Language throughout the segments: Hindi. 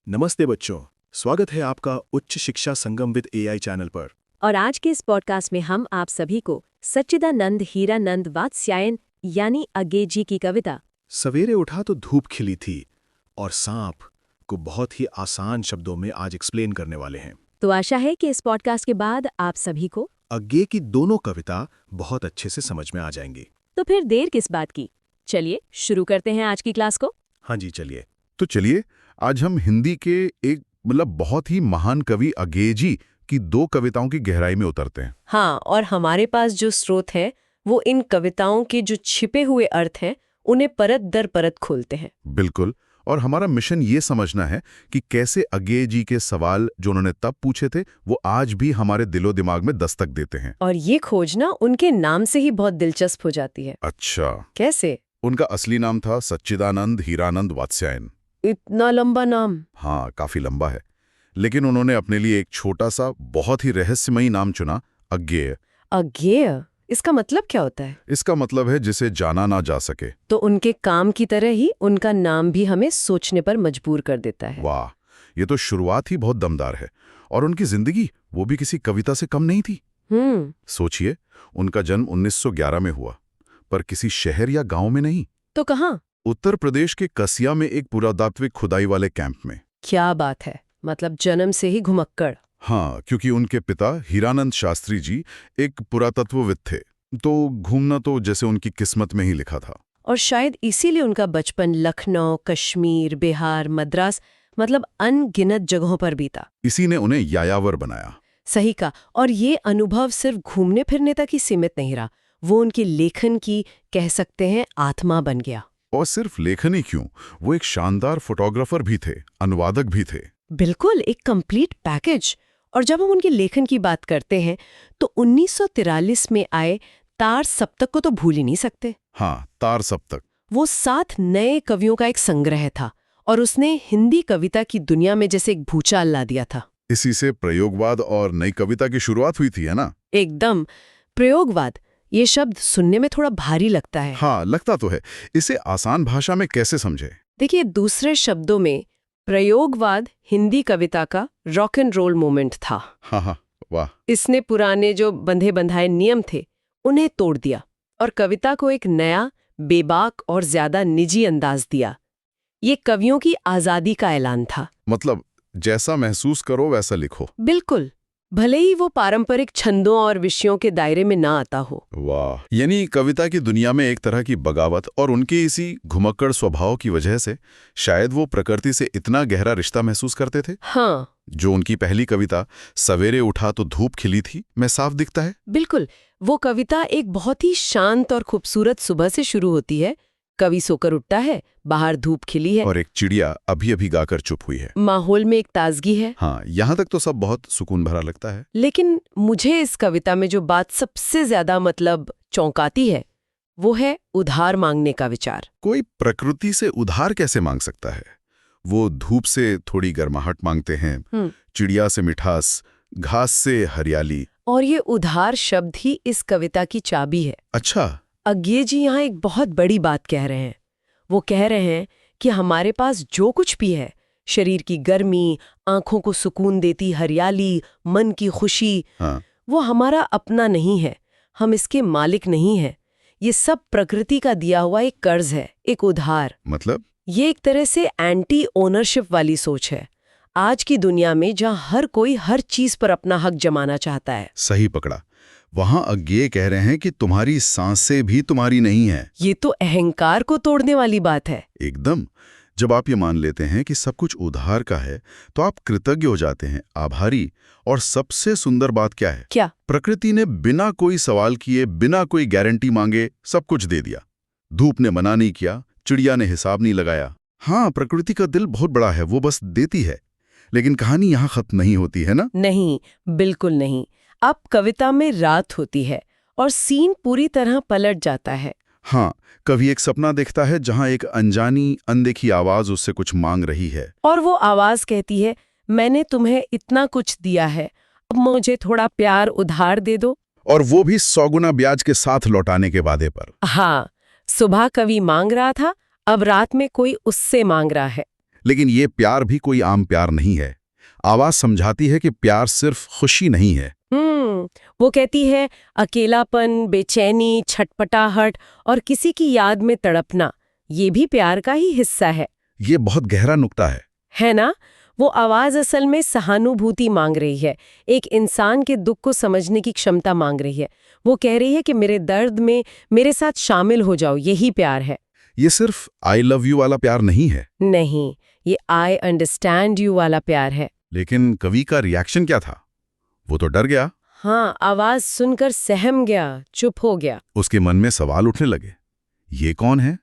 नमस्ते बच्चों, स्वागत है आपका उच्च शिक्षा संगम विद एआई चैनल पर। और आज के इस पॉडकास्ट में हम आप सभी को सच्चिदानंद हीरानंद वात्स्यायन यानी अज्ञे जी की कविता सवेरे उठा तो धूप खिली थी और सांप को बहुत ही आसान शब्दों में आज एक्सप्लेन करने वाले हैं। तो आशा है कि इस पॉडकास्ट के बाद आप सभी को अज्ञे की दोनों कविता बहुत अच्छे से समझ में आ जाएंगी। तो फिर देर किस बात की, चलिए शुरू करते हैं आज की क्लास को। हाँ जी, चलिए। तो चलिए आज हम हिंदी के एक बहुत ही महान कवि अज्ञे जी की दो कविताओं की गहराई में उतरते हैं। हाँ, और हमारे पास जो स्रोत है वो इन कविताओं के जो छिपे हुए अर्थ हैं उन्हें परत दर परत खोलते हैं। बिल्कुल। और हमारा मिशन ये समझना है कि कैसे अज्ञे जी के सवाल जो उन्होंने तब पूछे थे वो आज भी हमारे दिलो दिमाग में दस्तक देते हैं। और ये खोजना उनके नाम से ही बहुत दिलचस्प हो जाती है। अच्छा, कैसे? उनका असली नाम था सच्चिदानंद हीरानंद वात्स्यायन। इतना लंबा नाम? हाँ, काफी लंबा है, लेकिन उन्होंने अपने लिए एक छोटा सा बहुत ही रहस्यमयी नाम चुना, अज्ञेय। अज्ञेय, इसका मतलब क्या होता है? इसका मतलब है जिसे जाना ना जा सके। तो उनके काम की तरह ही उनका नाम भी हमें सोचने पर मजबूर कर देता है। वाह, ये तो शुरुआत ही बहुत दमदार है। और उनकी जिंदगी वो भी किसी कविता से कम नहीं थी। सोचिए, उनका जन्म 1911 में हुआ, पर किसी शहर या गांव में नहीं। तो कहाँ? उत्तर प्रदेश के कसिया में एक पुरातात्विक खुदाई वाले कैंप में। क्या बात है, मतलब जन्म से ही घुमक्कड़। हाँ, क्योंकि उनके पिता हीरानंद शास्त्री जी एक पुरातत्वविद थे, तो घूमना तो जैसे उनकी किस्मत में ही लिखा था। और शायद इसीलिए उनका बचपन लखनऊ, कश्मीर, बिहार, मद्रास, मतलब अनगिनत जगहों पर बीता। इसी ने उन्हें यायावर बनाया। सही का। और ये अनुभव सिर्फ घूमने फिरने तक ही सीमित नहीं रहा, वो उनकी लेखन की, कह सकते हैं, आत्मा बन गया। और सिर्फ लेखन ही क्यों, वो एक शानदार फोटोग्राफर भी थे, अनुवादक भी थे। बिल्कुल, एक कंप्लीट पैकेज। और जब हम उनके लेखन की बात करते हैं तो 1943 में आए तार सप्तक को तो भूल ही नहीं सकते। हाँ, तार सप्तक। वो 7 नए कवियों का एक संग्रह था और उसने हिंदी कविता की दुनिया में जैसे एक भूचाल ला दिया था। इसी से प्रयोगवाद और नई कविता की शुरुआत हुई थी, है ना? एकदम। प्रयोगवाद, ये शब्द सुनने में थोड़ा भारी लगता है। हाँ, लगता तो है। इसे आसान भाषा में कैसे समझे? देखिए, दूसरे शब्दों में प्रयोगवाद हिंदी कविता का रॉक एंड रोल मूवमेंट था। हाँ, वाह। इसने पुराने जो बंधे बंधाए नियम थे उन्हें तोड़ दिया और कविता को एक नया, बेबाक और ज्यादा निजी अंदाज दिया। ये कवियों की आजादी का ऐलान था। मतलब जैसा महसूस करो वैसा लिखो। बिल्कुल, भले ही वो पारंपरिक छंदों और विषयों के दायरे में ना आता हो। वाह, यानी कविता की दुनिया में एक तरह की बगावत, और उनके इसी घुमक्कड़ स्वभाव की वजह से शायद वो प्रकृति से इतना गहरा रिश्ता महसूस करते थे। हाँ, जो उनकी पहली कविता सवेरे उठा तो धूप खिली थी में साफ दिखता है। बिल्कुल। वो कविता एक बहुत ही शांत और खूबसूरत सुबह से शुरू होती है। कवि सोकर उठता है, बाहर धूप खिली है और एक चिड़िया अभी अभी गाकर चुप हुई है। माहौल में एक ताजगी है। हाँ, यहाँ तक तो सब बहुत सुकून भरा लगता है। लेकिन मुझे इस कविता में जो बात सबसे ज्यादा चौंकाती है वो है उधार मांगने का विचार। कोई प्रकृति से उधार कैसे मांग सकता है? वो धूप से थोड़ी गर्माहट मांगते हैं, चिड़िया से मिठास, घास से हरियाली। और ये उधार शब्द ही इस कविता की चाबी है। अच्छा, अज्ञे जी यहाँ एक बहुत बड़ी बात कह रहे हैं। वो कह रहे हैं कि हमारे पास जो कुछ भी है, शरीर की गर्मी, आंखों को सुकून देती हरियाली, मन की खुशी, हाँ, वो हमारा अपना नहीं है, हम इसके मालिक नहीं हैं। ये सब प्रकृति का दिया हुआ एक कर्ज है, एक उधार। मतलब ये एक तरह से एंटी ओनरशिप वाली सोच है आज की दुनिया में, जहां हर कोई हर चीज पर अपना हक जमाना चाहता है। सही पकड़ा। वहां अज्ञे कह रहे हैं कि तुम्हारी सांसें भी तुम्हारी नहीं है। ये तो अहंकार को तोड़ने वाली बात है। एकदम। जब आप ये मान लेते हैं कि सब कुछ उधार का है तो आप कृतज्ञ हो जाते हैं, आभारी। और सबसे सुंदर बात क्या है? क्या? प्रकृति ने बिना कोई सवाल किए, बिना कोई गारंटी मांगे सब कुछ दे दिया। धूप ने मना नहीं किया, चिड़िया ने हिसाब नहीं लगाया। हाँ, प्रकृति का दिल बहुत बड़ा है, वो बस देती है। लेकिन कहानी यहाँ खत्म नहीं होती है ना? नहीं, बिल्कुल नहीं। अब कविता में रात होती है और सीन पूरी तरह पलट जाता है। हाँ, कवि एक सपना देखता है जहां एक अनजानी, अनदेखी आवाज उससे कुछ मांग रही है। और वो आवाज कहती है, मैंने तुम्हें इतना कुछ दिया है, अब मुझे थोड़ा प्यार उधार दे दो। और वो भी 100 गुना ब्याज के साथ लौटाने के वादे पर। हाँ, सुबह कवि मांग रहा था, अब रात में कोई उससे मांग रहा है। लेकिन ये प्यार भी कोई आम प्यार नहीं है। आवाज समझाती है कि प्यार सिर्फ खुशी नहीं है। वो कहती है अकेलापन, बेचैनी, छटपटाहट और किसी की याद में तड़पना, ये भी प्यार का ही हिस्सा है। ये बहुत गहरा नुक्ता है ना? वो आवाज असल में सहानुभूति मांग रही है, एक इंसान के दुख को समझने की क्षमता मांग रही है। वो कह रही है कि मेरे दर्द में मेरे साथ शामिल हो जाओ, यही प्यार है। ये सिर्फ आई लव यू वाला प्यार नहीं है। नहीं, ये आई अंडरस्टैंड यू वाला प्यार है। लेकिन कवि का रिएक्शन क्या था? वो तो डर गया। हाँ, आवाज सुनकर सहम गया, चुप हो गया। उसके मन में सवाल उठने लगे, ये कौन है?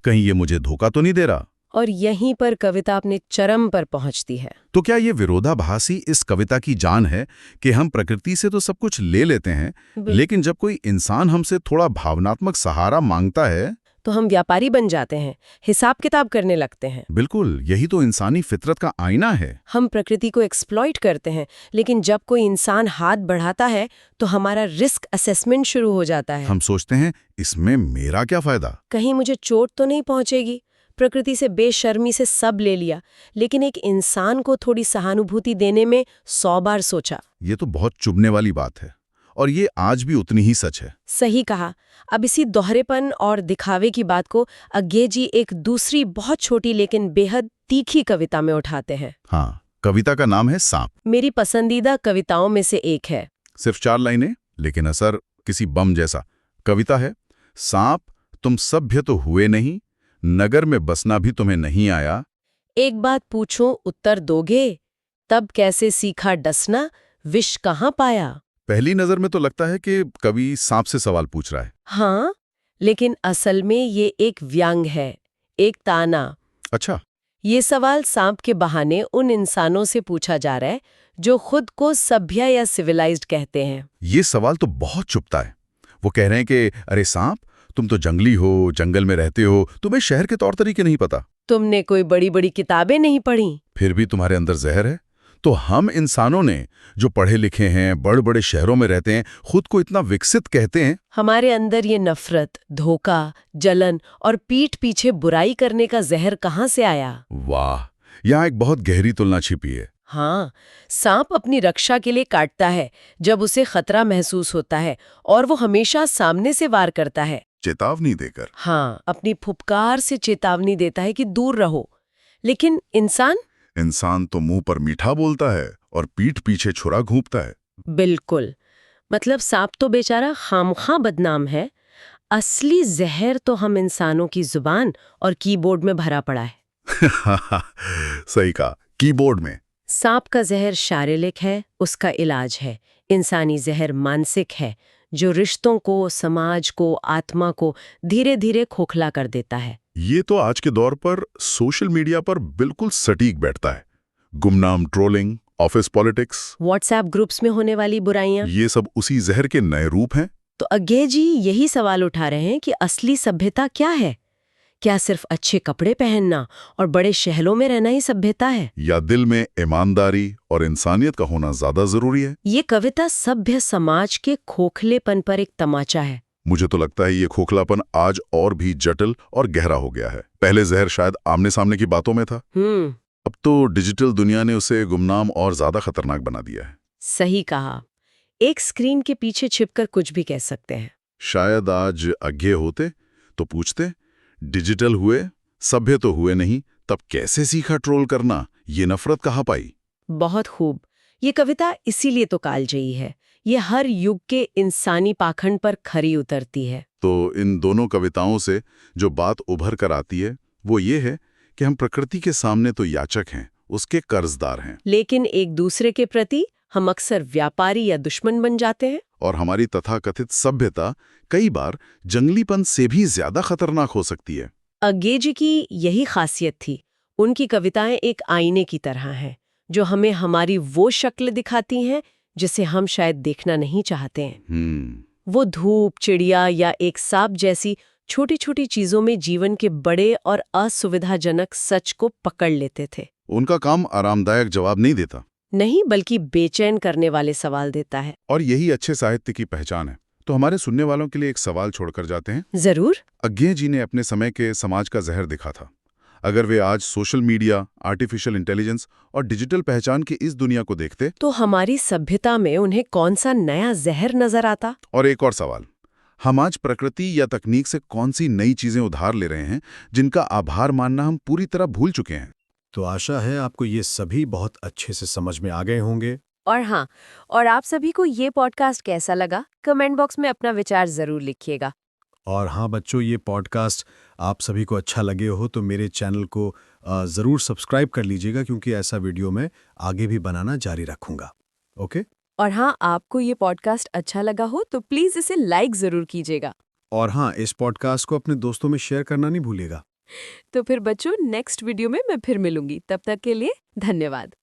कहीं ये मुझे धोखा तो नहीं दे रहा? और यहीं पर कविता अपने चरम पर पहुंचती है। तो क्या ये विरोधाभासी इस कविता की जान है कि हम प्रकृति से तो सब कुछ ले लेते हैं, लेकिन जब कोई इंसान हमसे थोड़ा भावनात्मक सहारा मांगता है तो हम व्यापारी बन जाते हैं, हिसाब किताब करने लगते हैं। बिल्कुल, यही तो इंसानी फितरत का आईना है। हम प्रकृति को एक्सप्लॉइट करते हैं, लेकिन जब कोई इंसान हाथ बढ़ाता है तो हमारा रिस्क असेसमेंट शुरू हो जाता है। हम सोचते हैं, इसमें मेरा क्या फायदा? कहीं मुझे चोट तो नहीं पहुंचेगी? प्रकृति से बेशर्मी से सब ले लिया, लेकिन एक इंसान को थोड़ी सहानुभूति देने में 100 बार सोचा। ये तो बहुत चुभने वाली बात है, और ये आज भी उतनी ही सच है। सही कहा। अब इसी दोहरेपन और दिखावे की बात को अज्ञे जी एक दूसरी बहुत छोटी लेकिन बेहद तीखी कविता में उठाते हैं। हाँ, कविता का नाम है सांप। मेरी पसंदीदा कविताओं में से एक है। सिर्फ 4 लाइनें, लेकिन असर किसी बम जैसा। कविता है, सांप तुम सभ्य तो हुए नहीं, नगर में बसना भी तुम्हें नहीं आया। एक बात पूछूं उत्तर दोगे, तब कैसे सीखा डसना, विष कहाँ पाया? पहली नजर में तो लगता है कि कवि सांप से सवाल पूछ रहा है। हाँ, लेकिन असल में ये एक व्यंग है, एक ताना। अच्छा। ये सवाल सांप के बहाने उन इंसानों से पूछा जा रहा है जो खुद को सभ्य या सिविलाइज्ड कहते हैं। ये सवाल तो बहुत चुभता है। वो कह रहे हैं कि अरे सांप, तुम तो जंगली हो, जंगल में रहते हो, तुम्हें शहर के तौर तरीके नहीं पता। तुमने कोई बड़ी बड़ी किताबें नहीं पढ़ी, फिर भी तुम्हारे अंदर जहर है। तो हम इंसानों ने, जो पढ़े लिखे हैं, बड़े बड़े शहरों में रहते हैं, खुद को इतना विकसित कहते हैं। हमारे अंदर ये नफरत, धोखा, जलन और पीठ पीछे बुराई करने का जहर कहाँ से आया? वाह, यहाँ एक बहुत गहरी तुलना छिपी है। हाँ, सांप अपनी रक्षा के लिए काटता है जब उसे खतरा महसूस होता है, और वो हमेशा सामने से वार करता है, चेतावनी देकर। हाँ, अपनी फुफकार से चेतावनी देता है कि दूर रहो। लेकिन इंसान तो मुंह पर मीठा बोलता है और पीठ पीछे छुरा घूंपता है। बिल्कुल। मतलब सांप तो बेचारा खामखा बदनाम है, असली जहर तो हम इंसानों की जुबान और कीबोर्ड में भरा पड़ा है। सही कहा, कीबोर्ड में। सांप का जहर शारीरिक है, उसका इलाज है। इंसानी जहर मानसिक है, जो रिश्तों को, समाज को, आत्मा को धीरे धीरे खोखला कर देता है। ये तो आज के दौर पर सोशल मीडिया पर बिल्कुल सटीक बैठता है। गुमनाम trolling, office politics, WhatsApp groups में होने वाली बुराइयां, ये सब उसी जहर के नए रूप हैं। तो अज्ञे जी यही सवाल उठा रहे हैं कि असली सभ्यता क्या है? क्या सिर्फ अच्छे कपड़े पहनना और बड़े शहरों में रहना ही सभ्यता है, या दिल में ईमानदारी और इंसानियत का होना ज्यादा जरूरी है? ये कविता सभ्य समाज के खोखलेपन पर एक तमाचा है। मुझे तो लगता है ये खोखलापन आज और भी जटिल और गहरा हो गया है। पहले जहर शायद आमने सामने की बातों में था, अब तो डिजिटल दुनिया ने उसे गुमनाम और ज्यादा खतरनाक बना दिया है। सही कहा। एक स्क्रीन के पीछे छिपकर कुछ भी कह सकते हैं। शायद आज अज्ञे होते तो पूछते, डिजिटल हुए, सभ्य तो हुए नहीं, तब कैसे सीखा ट्रोल करना, ये नफरत कहाँ पाई? बहुत खूब। ये कविता इसीलिए तो कालजयी है, ये हर युग के इंसानी पाखंड पर खरी उतरती है। तो इन दोनों कविताओं से जो बात उभर कर आती है वो ये है कि हम प्रकृति के सामने तो याचक हैं, उसके कर्जदार हैं, लेकिन एक दूसरे के प्रति हम अक्सर व्यापारी या दुश्मन बन जाते हैं। और हमारी तथाकथित सभ्यता कई बार जंगलीपन से भी ज्यादा खतरनाक हो सकती है। अज्ञे जी की यही खासियत थी। उनकी कविताएं एक आईने की तरह हैं, जो हमें हमारी वो शक्ल दिखाती हैं जिसे हम शायद देखना नहीं चाहते हैं। वो धूप, चिड़िया या एक सांप जैसी छोटी छोटी चीजों में जीवन के बड़े और असुविधाजनक सच को पकड़ लेते थे। उनका काम आरामदायक जवाब नहीं देता, नहीं, बल्कि बेचैन करने वाले सवाल देता है। और यही अच्छे साहित्य की पहचान है। तो हमारे सुनने वालों के लिए एक सवाल छोड़कर जाते हैं। जरूर। अज्ञे जी ने अपने समय के समाज का जहर दिखा था। अगर वे आज सोशल मीडिया, आर्टिफिशियल इंटेलिजेंस और डिजिटल पहचान की इस दुनिया को देखते। तो हमारी सभ्यता में उन्हें कौन सा नया जहर नजर आता? और एक और सवाल, हम आज प्रकृति या तकनीक से कौन सी नई चीजें उधार ले रहे हैं जिनका आभार मानना हम पूरी तरह भूल चुके हैं? तो आशा है आपको ये सभी बहुत अच्छे से समझ में आ गए होंगे। और हाँ, और आप सभी को ये पॉडकास्ट कैसा लगा, कमेंट बॉक्स में अपना विचार जरूर लिखिएगा। और हाँ बच्चों, ये पॉडकास्ट आप सभी को अच्छा लगे हो तो मेरे चैनल को ज़रूर सब्सक्राइब कर लीजिएगा, क्योंकि ऐसा वीडियो मैं आगे भी बनाना जारी रखूंगा। ओके? और हाँ, आपको ये पॉडकास्ट अच्छा लगा हो तो प्लीज़ इसे लाइक ज़रूर कीजिएगा। और हाँ, इस पॉडकास्ट को अपने दोस्तों में शेयर करना नहीं भूलिएगा। तो फिर बच्चों, नेक्स्ट वीडियो में मैं फिर मिलूंगी। तब तक के लिए धन्यवाद।